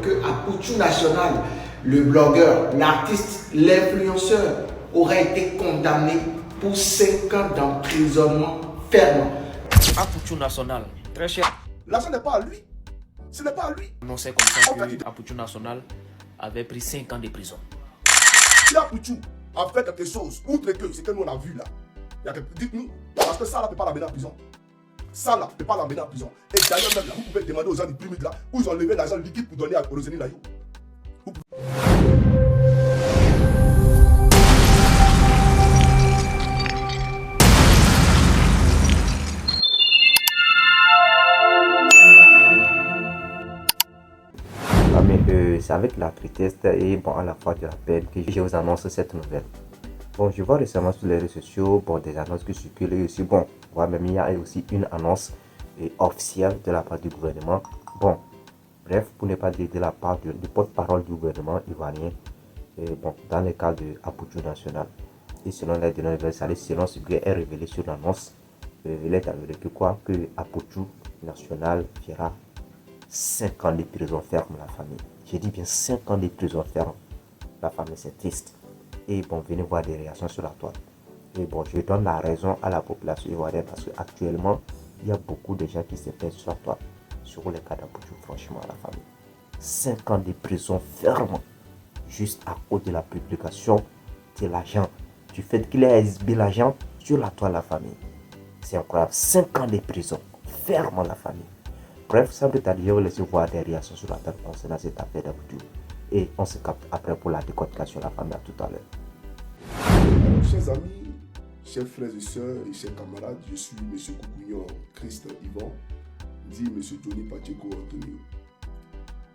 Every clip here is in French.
que Apouchou National, le blogueur, l'artiste, l'influenceur, aurait été condamné pour 5 ans d'emprisonnement ferme. Apouchou National, très cher. L'argent n'est pas à lui. Ce n'est pas à lui. Annoncé comme ça que Apouchou National avait pris 5 ans de prison. Si Apouchou a fait quelque chose, outre que ce que nous on a vu là, dites-nous, parce que ça là ne peut pas l'amener en prison. Ça là ne peut pas l'amener en prison. Et d'ailleurs même là, vous pouvez demander aux gens du pyramide là, où ils ont levé l'argent liquide pour donner à Roselyne Layou. C'est avec la tristesse et à la fois de la peine que je vous annonce cette nouvelle. Je vois récemment sur les réseaux sociaux des annonces qui circulent et aussi même il y a aussi une annonce officielle de la part du gouvernement. Bref, pour ne pas dire de la part du porte-parole du gouvernement ivoirien, dans le cas de Apouchou National. Et selon les données universelles, selon ce qui est révélé sur l'annonce, il est avéré que Apouchou National fera 5 ans de prison ferme la famille. J'ai dit bien 5 ans de prison ferme. La famille, c'est triste. Et venez voir des réactions sur la toile. Et je donne la raison à la population ivoirienne parce qu'actuellement, il y a beaucoup de gens qui se plaignent sur la toile. Sur les cas d'Apouchou, franchement, la famille. 5 ans de prison ferme. Juste à cause de la publication de l'agent. Du fait qu'il ait exhibé l'agent sur la toile, la famille. C'est incroyable. 5 ans de prison ferme, la famille. Bref, sans plus tarder, je vais laisser voir des réactions sur la table concernant cette affaire d'Apouchou. Et on se capte après pour la décortication de la famille. À tout à l'heure. Chers amis, chers frères et sœurs et chers camarades, je suis M. Koukouignon Christ Yvan, dit M. Johnny Pacheco Antonio.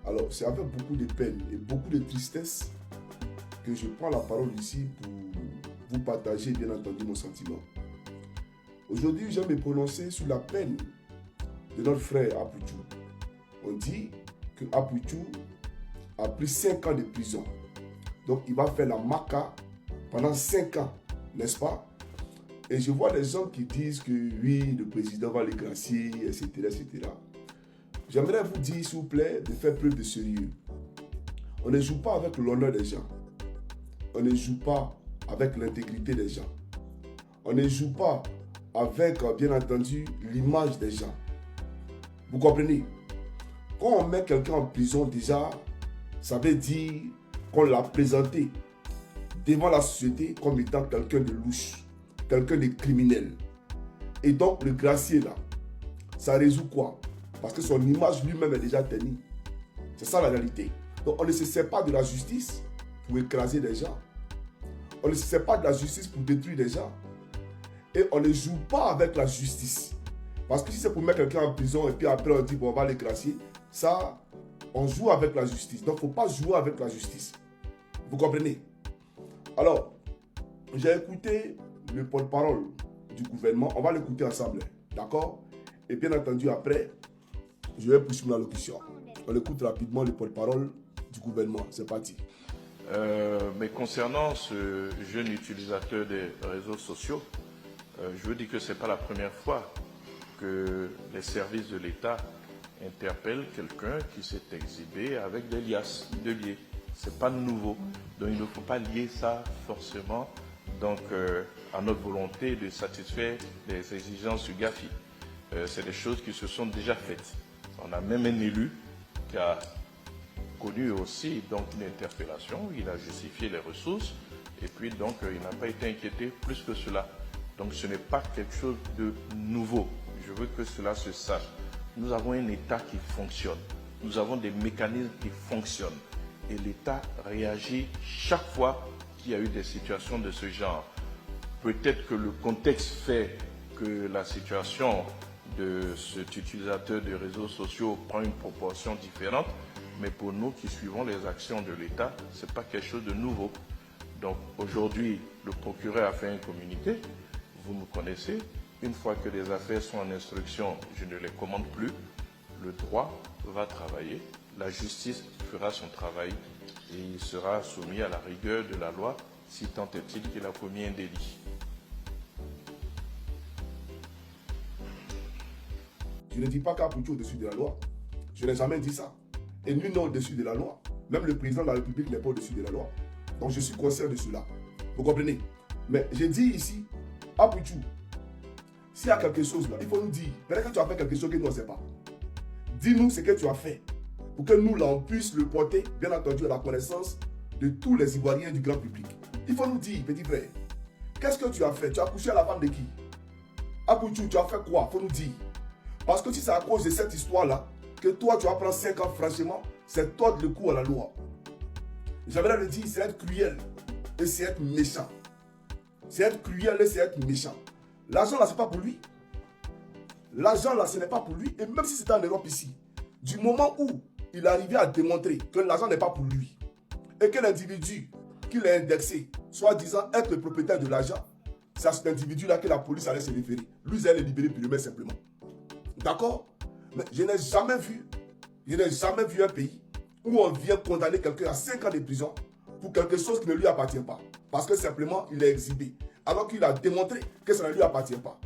Alors, c'est avec beaucoup de peine et beaucoup de tristesse que je prends la parole ici pour vous partager, bien entendu, mon sentiment. Aujourd'hui, je vais me prononcer sur la peine de notre frère Apouchou. On dit que Apouchou a pris 5 ans de prison. Donc il va faire la maca pendant 5 ans, n'est-ce pas? Et je vois des gens qui disent que oui, le président va les gracier, etc., etc. J'aimerais vous dire, s'il vous plaît, de faire preuve de sérieux. On ne joue pas avec l'honneur des gens. On ne joue pas avec l'intégrité des gens. On ne joue pas avec, bien entendu, l'image des gens. Vous comprenez? Quand on met quelqu'un en prison, déjà, ça veut dire qu'on l'a présenté devant la société comme étant quelqu'un de louche, quelqu'un de criminel. Et donc, le gracier, là, ça résout quoi? Parce que son image lui-même est déjà ternie. C'est ça la réalité. Donc, on ne se sert pas de la justice pour écraser des gens. On ne se sert pas de la justice pour détruire des gens. Et on ne joue pas avec la justice. Parce que si c'est pour mettre quelqu'un en prison et puis après on dit on va les gracier, ça, on joue avec la justice. Donc il ne faut pas jouer avec la justice. Vous comprenez? Alors, j'ai écouté le porte-parole du gouvernement. On va l'écouter ensemble. D'accord? Et bien entendu, après, je vais poursuivre la locution. On écoute rapidement le porte-parole du gouvernement. C'est parti. Mais concernant ce jeune utilisateur des réseaux sociaux, je veux dire que ce n'est pas la première fois que les services de l'État interpellent quelqu'un qui s'est exhibé avec des liasses, de liés. Ce n'est pas nouveau. Donc il ne faut pas lier ça forcément à notre volonté de satisfaire les exigences du GAFI. C'est des choses qui se sont déjà faites. On a même un élu qui a connu aussi une interpellation. Il a justifié les ressources et puis il n'a pas été inquiété plus que cela. Donc ce n'est pas quelque chose de nouveau. Je veux que cela se sache. Nous avons un État qui fonctionne. Nous avons des mécanismes qui fonctionnent. Et l'État réagit chaque fois qu'il y a eu des situations de ce genre. Peut-être que le contexte fait que la situation de cet utilisateur de réseaux sociaux prend une proportion différente. Mais pour nous qui suivons les actions de l'État, ce n'est pas quelque chose de nouveau. Donc aujourd'hui, le procureur a fait un communiqué. Vous me connaissez. Une fois que les affaires sont en instruction, je ne les commande plus. Le droit va travailler, la justice fera son travail et il sera soumis à la rigueur de la loi si tant est-il qu'il a commis un délit. Je ne dis pas qu'Apouchou est au-dessus de la loi. Je n'ai jamais dit ça. Et nul n'est au-dessus de la loi. Même le président de la République n'est pas au-dessus de la loi. Donc je suis conscient de cela. Vous comprenez? Mais j'ai dit ici, Apuchou, s'il y a quelque chose là, il faut nous dire. Peut-être que tu as fait quelque chose que nous ne savons pas. Dis-nous ce que tu as fait. Pour que nous, là, on puisse le porter, bien entendu, à la connaissance de tous les Ivoiriens du grand public. Il faut nous dire, petit frère, qu'est-ce que tu as fait? Tu as couché à la femme de qui? Apuchou, tu as fait quoi? Il faut nous dire. Parce que si c'est à cause de cette histoire-là, que toi, tu vas prendre 5 ans, franchement, c'est tordre le cou à la loi. J'aimerais le dire, c'est être cruel et c'est être méchant. C'est être cruel et c'est être méchant. L'argent là, ce n'est pas pour lui. L'argent là, ce n'est pas pour lui. Et même si c'était en Europe ici, du moment où il arrivait à démontrer que l'argent n'est pas pour lui et que l'individu qu'il a indexé, soi-disant être le propriétaire de l'argent, c'est à cet individu-là que la police allait se référer. Lui, il allait le libérer purement simplement. D'accord? Mais je n'ai jamais vu un pays où on vient condamner quelqu'un à 5 ans de prison pour quelque chose qui ne lui appartient pas. Parce que simplement, il est exhibé. Alors qu'il a démontré que ça ne lui appartient pas.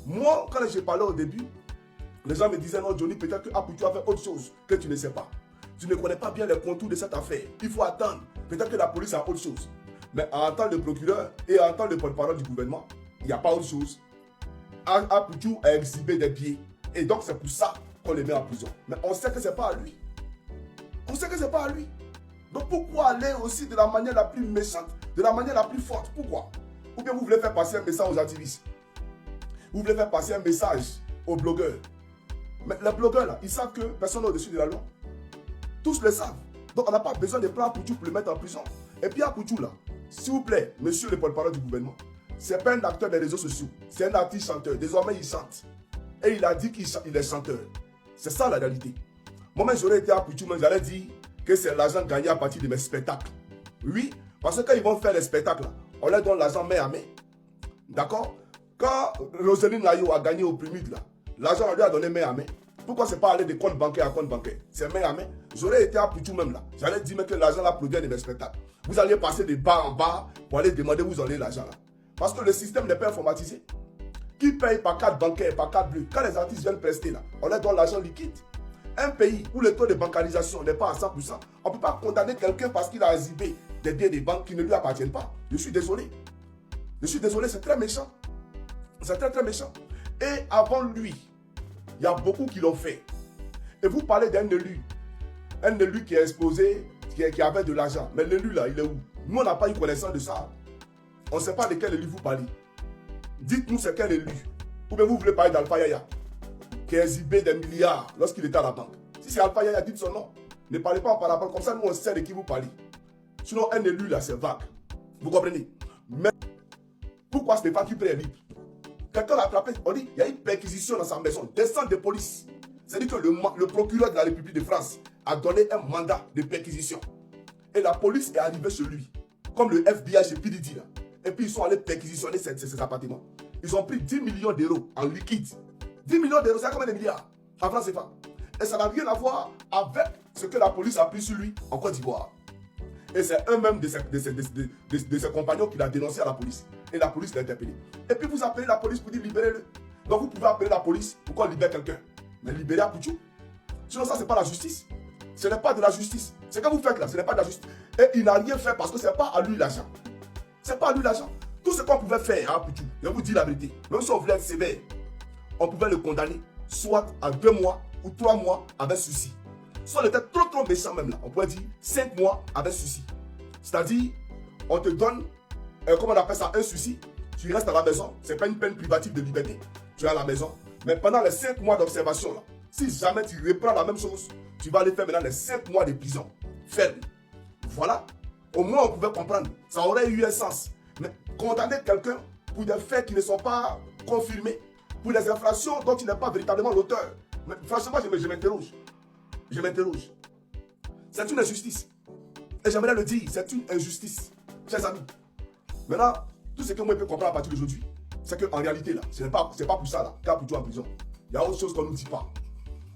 Moi, quand j'ai parlé au début, les gens me disaient, non, Johnny, peut-être que Apuchou a fait autre chose que tu ne sais pas. Tu ne connais pas bien les contours de cette affaire. Il faut attendre. Peut-être que la police a autre chose. Mais en tant que le procureur et en tant que le porte-parole du gouvernement, il n'y a pas autre chose. Apuchou a exhibé des pieds. Et donc, c'est pour ça qu'on les met en prison. Mais on sait que ce n'est pas à lui. On sait que ce n'est pas à lui. Donc, pourquoi aller aussi de la manière la plus méchante, de la manière la plus forte? Pourquoi? Ou bien vous voulez faire passer un message aux activistes? Vous voulez faire passer un message aux blogueurs? Mais les blogueurs, là, ils savent que personne n'est au-dessus de la loi. Tous le savent. Donc, on n'a pas besoin de prendre Apuchou pour le mettre en prison. Et puis, Apuchou, là, s'il vous plaît, monsieur le porte-parole du gouvernement, c'est pas un acteur des réseaux sociaux. C'est un artiste chanteur. Désormais, il chante. Et il a dit qu'il est chanteur. C'est ça la réalité. Moi-même, j'aurais été Apuchou, mais j'allais dire que c'est l'argent gagné à partir de mes spectacles. Oui, parce que quand ils vont faire les spectacles, on leur donne l'argent main à main. D'accord? Quand Roselyne Layo a gagné au Primide, l'argent, on lui a donné main à main. Pourquoi c'est pas aller de compte bancaire à compte bancaire? C'est main à main. J'aurais été Apuchou même là. J'allais dire que l'argent là provient de mes spectacles. Vous alliez passer de bas en bas pour aller demander où vous allez l'argent là. Parce que le système n'est pas informatisé. Qui paye par carte bancaire, par carte bleue? Quand les artistes viennent prester là, on leur donne l'argent liquide. Un pays où le taux de bancarisation n'est pas à 100%, on ne peut pas condamner quelqu'un parce qu'il a exhibé des biens des banques qui ne lui appartiennent pas. Je suis désolé. Je suis désolé, c'est très méchant. C'est très très méchant. Et avant lui, il y a beaucoup qui l'ont fait. Et vous parlez d'un élu. Un élu qui est exposé, qui avait de l'argent. Mais l'élu là, il est où? Nous, on n'a pas eu connaissance de ça. On ne sait pas de quel élu vous parlez. Dites-nous c'est quel élu. Ou bien vous voulez parler d'Alpha Yaya, qui a exhibé des milliards lorsqu'il était à la banque. Si c'est Alpha Yaya, dites son nom. Ne parlez pas en parabole. Comme ça, nous, on sait de qui vous parlez. Sinon, un élu là, c'est vague. Vous comprenez? Mais pourquoi Stéphane Cupré est libre? Quelqu'un l'a attrapé. On dit il y a une perquisition dans sa maison. Descente de police. C'est-à-dire que le procureur de la République de France a donné un mandat de perquisition. Et la police est arrivée chez lui. Comme le FBI chez PDD là. Et puis ils sont allés perquisitionner ses appartements. Ils ont pris 10 millions d'euros en liquide. 10 millions d'euros, c'est combien de milliards en France CFA? Et ça n'a rien à voir avec ce que la police a pris sur lui en Côte d'Ivoire. Et c'est un-même de ses compagnons qui l'a dénoncé à la police. Et la police l'a interpellé. Et puis vous appelez la police pour dire libérez-le. Donc vous pouvez appeler la police pour qu'on libère quelqu'un. Mais libérer Apuchou. Sinon ça, c'est pas la justice. Ce n'est pas de la justice. Ce que vous faites là, ce n'est pas de la justice. Et il n'a rien fait parce que ce n'est pas à lui l'argent. C'est pas à lui l'argent. Tout ce qu'on pouvait faire à Apuchou, je vous dis la vérité, même si on voulait être sévère, on pouvait le condamner soit à 2 mois ou 3 mois avec sursis. Soit on était trop méchant même là, on pourrait dire 5 mois avec sursis. C'est-à-dire, on te donne, comment on appelle ça, un sursis, tu restes à la maison, c'est pas une peine privative de liberté, tu es à la maison, mais pendant les 5 mois d'observation là, si jamais tu reprends la même chose, tu vas aller faire maintenant les 5 mois de prison ferme. Voilà. Au moins on pouvait comprendre, ça aurait eu un sens. Mais condamner quelqu'un pour des faits qui ne sont pas confirmés, pour des infractions dont il n'est pas véritablement l'auteur. Mais franchement, je m'interroge. Je m'interroge. C'est une injustice. Et j'aimerais le dire, c'est une injustice. Chers amis. Maintenant, tout ce que moi je peux comprendre à partir d'aujourd'hui, c'est qu'en réalité, là, ce n'est pas pour ça là, qu'Apuchou en prison. Il y a autre chose qu'on ne nous dit pas.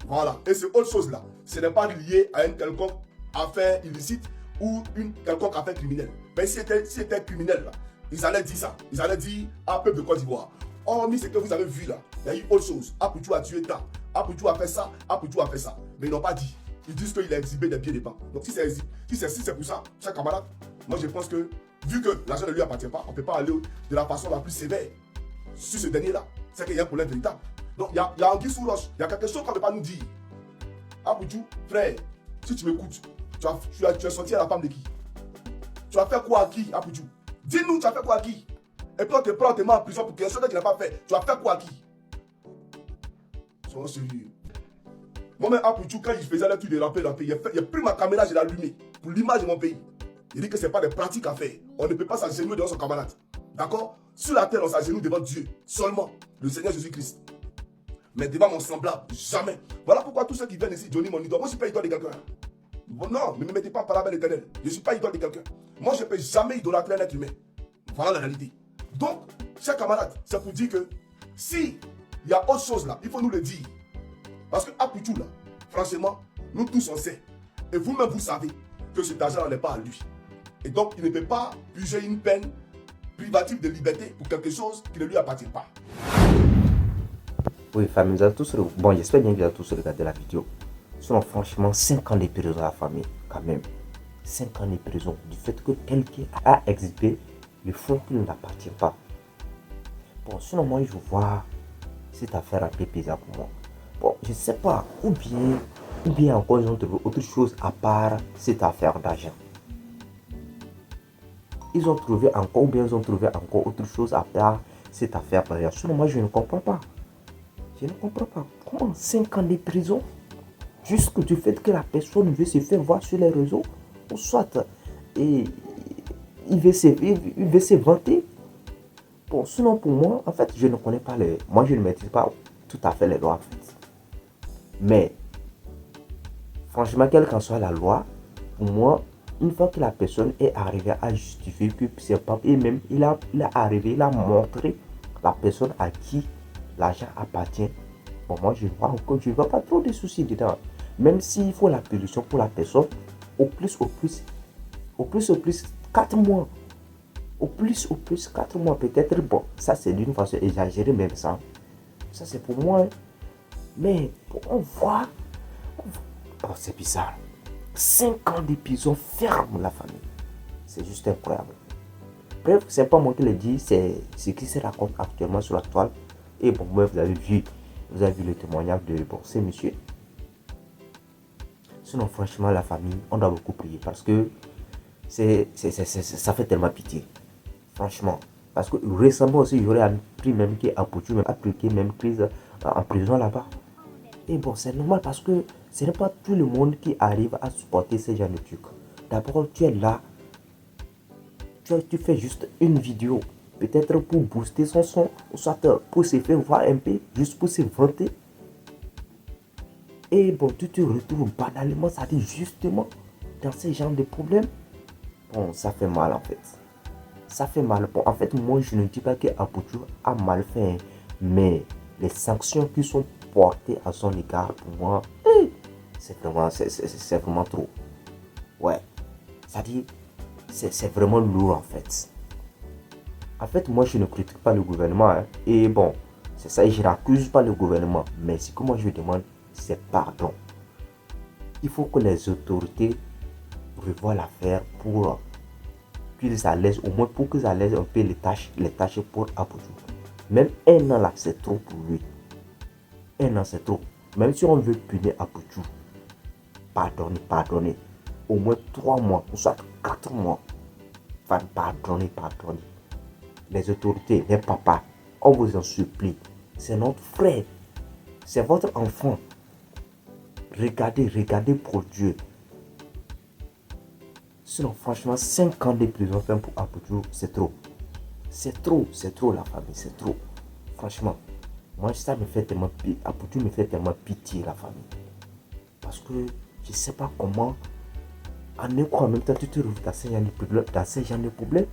Voilà. Et cette autre chose là, ce n'est pas lié à une quelconque affaire illicite ou une quelconque affaire criminelle. Mais si c'était criminel là, ils allaient dire ça. Ils allaient dire à peuple de Côte d'Ivoire. Hormis ce que vous avez vu là, il y a eu autre chose. Apuchou a tué tant. Apuchou a fait ça. Apuchou a fait ça. Mais ils n'ont pas dit. ils disent qu'il a exhibé des billets de banque. Donc si c'est pour ça, chers camarades, moi je pense que, vu que l'argent ne lui appartient pas, on ne peut pas aller de la façon la plus sévère sur ce dernier-là. C'est qu'il y a un problème véritable. Donc il y a anguille sous roche. Il y a quelque chose qu'on ne peut pas nous dire. Aboutou, frère, si tu m'écoutes, tu as sorti à la femme de qui? Tu as fait quoi à qui, Aboutou? Dis-nous, tu as fait quoi à qui? Et puis on te prend, on te met en prison pour quelque chose que tu n'as pas fait. Tu as fait quoi à qui? Soyons sérieux. Moi-même, Aboutou, quand il faisait le truc de ramper, il a pris ma caméra, je l'ai allumé pour l'image de mon pays. Il dit que ce n'est pas des pratiques à faire. On ne peut pas s'agenouiller devant son camarade. D'accord? Sur la terre, on s'agenouille devant Dieu. Seulement, le Seigneur Jésus-Christ. Mais devant mon semblable, jamais. Voilà pourquoi tous ceux qui viennent ici, Johnny, mon idole. Moi, je ne suis pas idole de quelqu'un. Bon, non, ne me mettez pas en parabole éternelle. Je ne suis pas idole de quelqu'un. Moi, je ne peux jamais idolâtrer un être humain. Voilà la réalité. Donc, chers camarades, c'est pour dire que si il y a autre chose là, il faut nous le dire. Parce que Apoutou là, franchement, nous tous on sait. Et vous-même, vous savez que cet argent n'est pas à lui. Et donc, il ne peut pas juger une peine privative de liberté pour quelque chose qui ne lui appartient pas. Oui, famille, vous avez tous... Bon, j'espère bien que vous avez tous regardé la vidéo. Sinon, franchement, 5 ans de prison à la famille, quand même. 5 ans de prison du fait que quelqu'un a exhibé le fonds qui ne l'appartient pas. Bon, sinon, moi, je vois cette affaire un peu bizarre pour moi. Bon, je ne sais pas, ou bien encore ils ont trouvé autre chose à part cette affaire d'argent. Ils ont trouvé encore autre chose à part cette affaire d'argent. Sinon, moi, je ne comprends pas. Je ne comprends pas. Comment 5 ans de prison? Juste du fait que la personne veut se faire voir sur les réseaux, ou soit il veut se vanter. Bon, sinon pour moi, en fait, je ne connais pas moi je ne maîtrise pas tout à fait les lois en fait. Mais, franchement, quelle qu'en soit la loi, pour moi, une fois que la personne est arrivée à justifier que c'est pas, et même il a montré la personne à qui l'argent appartient. Bon, moi je ne vois pas trop de soucis dedans. Même s'il faut la punition pour la personne, au plus 4 mois. Au plus 4 mois, peut-être. Bon, ça c'est d'une façon exagérée, même ça. Ça c'est pour moi. Hein. Mais on voit. Oh, c'est bizarre. 5 ans de prison ferme la famille. C'est juste incroyable. Bref, c'est pas moi qui le dis, c'est ce qui se raconte actuellement sur la toile. Et bon, moi, vous avez vu le témoignage de ces monsieur. Sinon, franchement, la famille, on doit beaucoup prier parce que ça fait tellement pitié. Franchement. Parce que récemment aussi, j'aurais appris même qu'il a appliqué même prise en prison là-bas. Et bon, c'est normal parce que ce n'est pas tout le monde qui arrive à supporter ce genre de trucs. D'abord, tu es là. Tu fais juste une vidéo. Peut-être pour booster son son, ou soit pour se faire voir un peu, juste pour se vanter. Et bon, tu te retrouves banalement, ça dit justement, dans ce genre de problème. Bon, ça fait mal en fait. Ça fait mal. Bon, en fait, moi, je ne dis pas que Apoutou a mal fait, mais les sanctions qui sont portées à son égard, pour moi, c'est vraiment trop. Ouais. Ça dit, c'est vraiment lourd en fait. En fait, moi, je ne critique pas le gouvernement. Hein. Et bon, c'est ça, je n'accuse pas le gouvernement. Mais ce que moi, je demande, c'est pardon. Il faut que les autorités revoient l'affaire pour qu'ils allègent, au moins pour qu'ils allègent un peu les tâches pour Apoutou. Même 1 an là, c'est trop pour lui. 1 an, c'est trop. Même si on veut punir Apoutou, pardonner. Au moins 3 mois, ou soit 4 mois. Enfin, pardonner. Les autorités, les papas, on vous en supplie. C'est notre frère. C'est votre enfant. Regardez pour Dieu. Sinon, franchement, 5 ans de prison ferme pour Apoutou, c'est trop. C'est trop la famille, c'est trop. Franchement, moi ça me fait tellement pitié. Apoutou me fait tellement pitié la famille. Parce que je ne sais pas comment, en même temps, tu te retrouves dans ce genre de problème.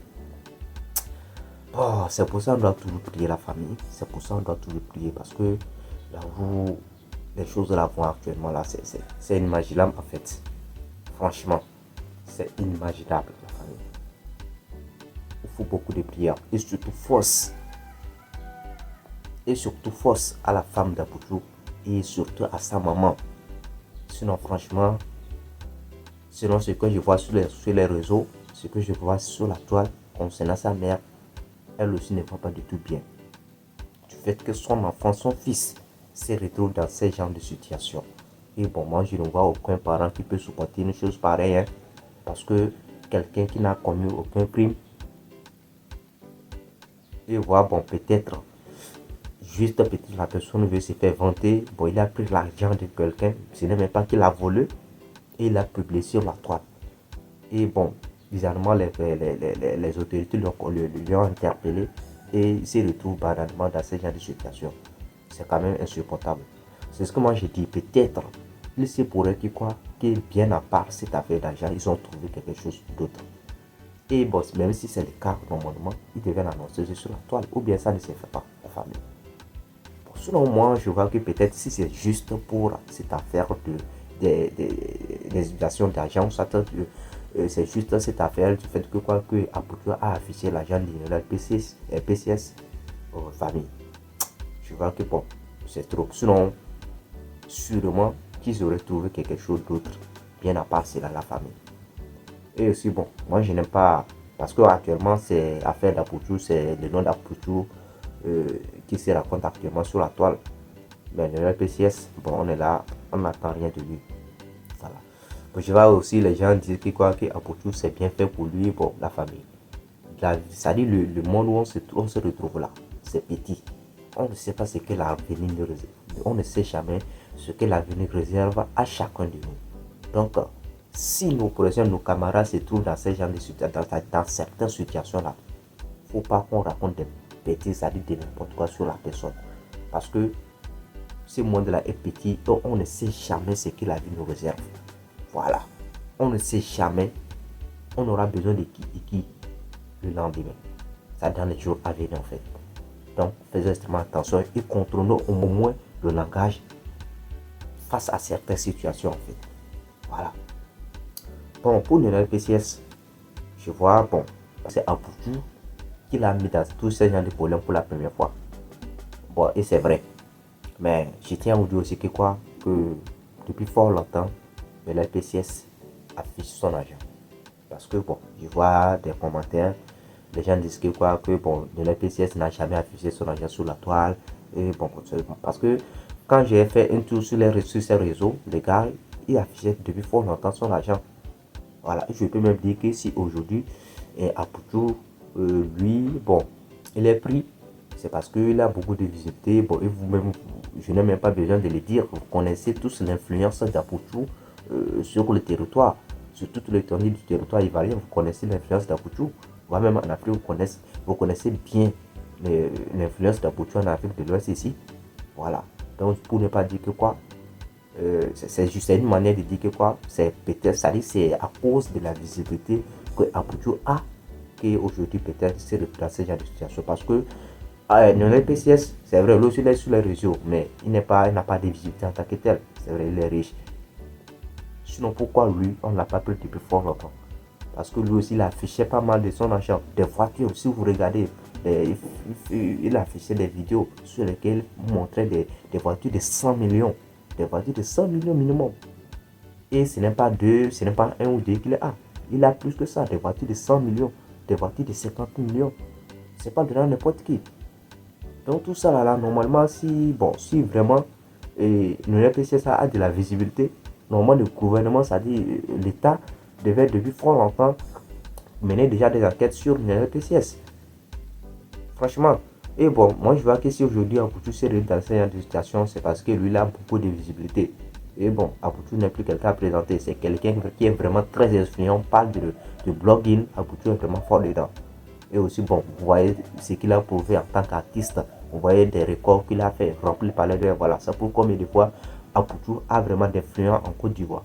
Oh, c'est pour ça qu'on doit toujours prier la famille. C'est pour ça qu'on doit toujours prier parce que là où les choses là vont actuellement là, c'est inimaginable en fait. Franchement, c'est inimaginable la famille. Il faut beaucoup de prières et surtout force. Et surtout force à la femme d'Apoutou et surtout à sa maman. Sinon, franchement, selon ce que je vois sur les réseaux, ce que je vois sur la toile concernant sa mère, elle aussi ne va pas du tout bien. Du fait que son enfant, son fils, se retrouve dans ce genre de situation. Et bon, moi, je ne vois aucun parent qui peut supporter une chose pareille. Hein, parce que quelqu'un qui n'a commis aucun crime, et voir, bon, peut-être, juste peut-être la personne veut se faire vanter. Bon, il a pris l'argent de quelqu'un, ce n'est même pas qu'il a volé, et il a publié sur la toile. Et bon, bizarrement, les autorités lui ont interpellé et il se retrouve banalement dans ce genre de situation. C'est quand même insupportable. C'est ce que moi j'ai dit. Peut-être, il se pourrait que bien à part cette affaire d'argent, ils ont trouvé quelque chose d'autre. Et bon, même si c'est le cas, normalement, ils devaient l'annoncer sur la toile. Ou bien ça ne se fait pas, la famille. Bon, selon moi, je vois que peut-être si c'est juste pour cette affaire des utilisations d'argent, c'est juste cette affaire du fait que Aputu a affiché l'agent de PCS aux familles. Je vois que bon, c'est trop. Sinon, sûrement qu'ils auraient trouvé quelque chose d'autre, bien à part cela, la famille. Et aussi, bon, moi je n'aime pas, parce que actuellement, c'est affaire d'Aputu, c'est le nom d'Aputu qui se raconte actuellement sur la toile. Mais le PCS, bon, on est là, on n'attend rien de lui. Voilà. Bon, je vois aussi les gens dire que Aputu c'est bien fait pour lui, bon, la famille. C'est-à-dire le monde où on se retrouve là, c'est petit. On ne sait pas ce que l'avenir nous réserve. On ne sait jamais ce que l'avenir réserve à chacun de nous. Donc, si nos camarades se trouvent dans ce genre de situation, dans certaines situations-là, il ne faut pas qu'on raconte des bêtises, c'est-à-dire de n'importe quoi sur la personne. Parce que ce monde-là est petit, donc on ne sait jamais ce que la vie nous réserve. Voilà. On ne sait jamais. On aura besoin de qui le lendemain. Ça dans les jours à venir en fait. Donc, faisons extrêmement attention et contrôlons au moins le langage face à certaines situations en fait. Voilà. Bon, pour le PCS, je vois, bon, c'est Aputu qui l'a mis dans tous ces gens de problèmes pour la première fois. Bon, et c'est vrai. Mais je tiens à vous dire aussi que depuis fort longtemps, le PCS affiche son argent. Parce que bon, je vois des commentaires, les gens disent que bon, le PCS n'a jamais affiché son argent sur la toile. Et bon, parce que quand j'ai fait un tour sur ces réseaux, les gars, ils affichaient depuis fort longtemps son argent. Voilà, je peux même dire que si aujourd'hui, Aputu, lui, bon, il est pris, c'est parce qu'il a beaucoup de visibilité. Bon, et vous-même, je n'ai même pas besoin de le dire, vous connaissez tous l'influence d'Aputu sur le territoire, sur toute l'étendue du territoire ivoirien, vous connaissez l'influence d'Aputu. Moi-même en Afrique, vous connaissez bien l'influence d'Aputu en Afrique de l'Ouest ici. Voilà, donc pour ne pas dire que c'est juste une manière de dire que c'est peut-être, ça dit, c'est à cause de la visibilité que Aputu a qu'aujourd'hui peut-être c'est dans ce genre de situation. Parce que le PCS, c'est vrai, lui aussi il est sur les réseaux, mais il n'a pas de visibilité en tant que tel. C'est vrai, il est riche. Sinon, pourquoi lui, on ne l'a pas pris depuis fort longtemps? Parce que lui aussi, il affichait pas mal de son argent. Des voitures, si vous regardez, il affichait des vidéos sur lesquelles il montrait des voitures de 100 millions. Des voitures de 100 millions minimum. Et ce n'est pas un ou deux qu'il a. Il a plus que ça, des voitures de 100 millions, des voitures de 50 millions. C'est pas de n'importe qui. Donc tout ça là, normalement, si vraiment le PCS a de la visibilité, normalement le gouvernement, c'est-à-dire l'État, devait depuis fort longtemps mener déjà des enquêtes sur le PCS. Franchement. Et bon, moi je vois que si aujourd'hui Aputu s'est dans ce genre de situation, c'est parce que lui il a beaucoup de visibilité. Et bon, Aputu n'est plus quelqu'un à présenter, c'est quelqu'un qui est vraiment très influent. On parle de blogging, Aputu est vraiment fort dedans. Et aussi, bon, vous voyez ce qu'il a prouvé en tant qu'artiste. Vous voyez des records qu'il a fait, remplis par les deux. Voilà, ça prouve combien de fois Aputu a vraiment d'influence en Côte d'Ivoire.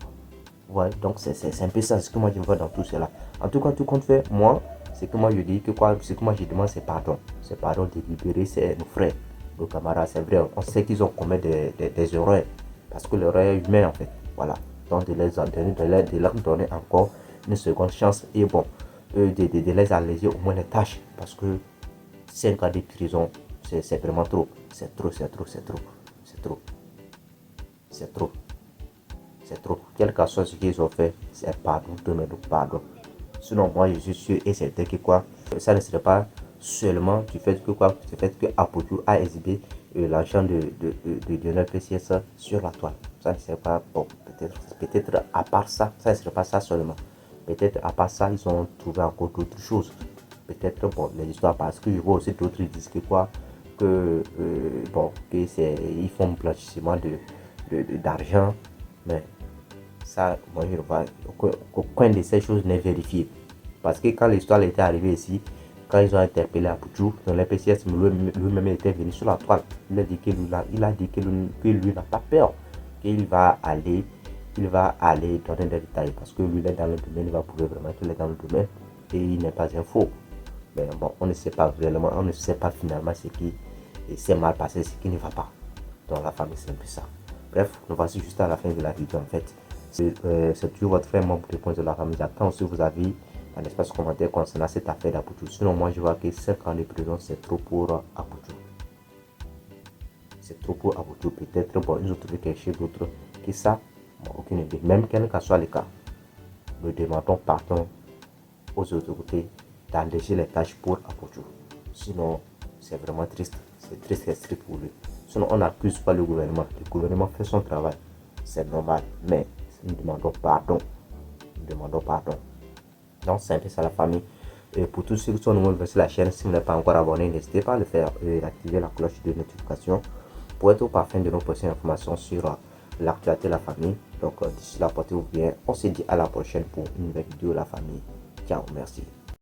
Ouais, donc c'est un peu ça, ce que moi je vois dans tout cela. En tout cas, tout compte fait, moi, ce que moi je dis, ce que moi je demande, c'est pardon. C'est pardon de libérer nos frères, nos camarades. C'est vrai, on sait qu'ils ont commis des erreurs. Parce que l'erreur est humaine en fait. Voilà. Donc de leur donner encore une seconde chance. Et bon, de les alléger au moins les tâches. Parce que 5 ans de prison, c'est vraiment trop. C'est trop. c'est trop. Quel que soit ce qu'ils ont fait, c'est pardon, demande pardon. Sinon, moi, je suis sûr et certain que quoi, ça ne serait pas seulement du fait que quoi, du fait que Apodjo a exhibé l'argent de Lionel PCS sur la toile. Ça ne serait pas bon. Peut-être à part ça, ça ne serait pas ça seulement. Peut-être à part ça, ils ont trouvé encore d'autres choses. Peut-être bon, les histoires, parce que je vois aussi d'autres qui disent que quoi, que bon, que c'est, ils font blanchissement d'argent, mais ça, moi je ne vois aucun de ces choses n'est vérifié. Parce que quand l'histoire était arrivée ici, quand ils ont interpellé Apodjo, dans les PCS, lui-même était venu sur la toile. Il a dit que lui n'a pas peur, qu'il va aller donner des détails parce que lui il est dans le domaine, il va prouver vraiment qu'il est dans le domaine et il n'est pas un faux. Mais bon, on ne sait pas réellement, on ne sait pas finalement ce qui s'est mal passé, ce qui ne va pas dans la famille, c'est un peu ça. Bref, nous voici juste à la fin de la vidéo en fait. C'est toujours votre frère membre de Point de la famille. J'attends aussi vos avis dans l'espace commentaire concernant cette affaire d'Apodjo. Sinon, moi je vois que 5 ans de prison c'est trop pour Apodjo. C'est trop pour Apodjo. Peut-être bon, ils ont trouvé quelque chose d'autre que ça. Bon, aucune idée. Même quel que soit le cas, nous demandons pardon aux autorités d'alléger les tâches pour Apodjo. Sinon, c'est vraiment triste. C'est triste et strict pour lui. Sinon, on n'accuse pas le gouvernement. Le gouvernement fait son travail. C'est normal. Mais nous demandons pardon. Nous demandons pardon. Donc, c'est un peu ça la famille. Et pour tous ceux qui sont nouveaux sur la chaîne, si vous n'êtes pas encore abonné, n'hésitez pas à le faire et d'activer la cloche de notification pour être au parfum de nos prochaines informations sur l'actualité de la famille. Donc, d'ici là, portez-vous bien. On se dit à la prochaine pour une nouvelle vidéo de la famille. Ciao, merci.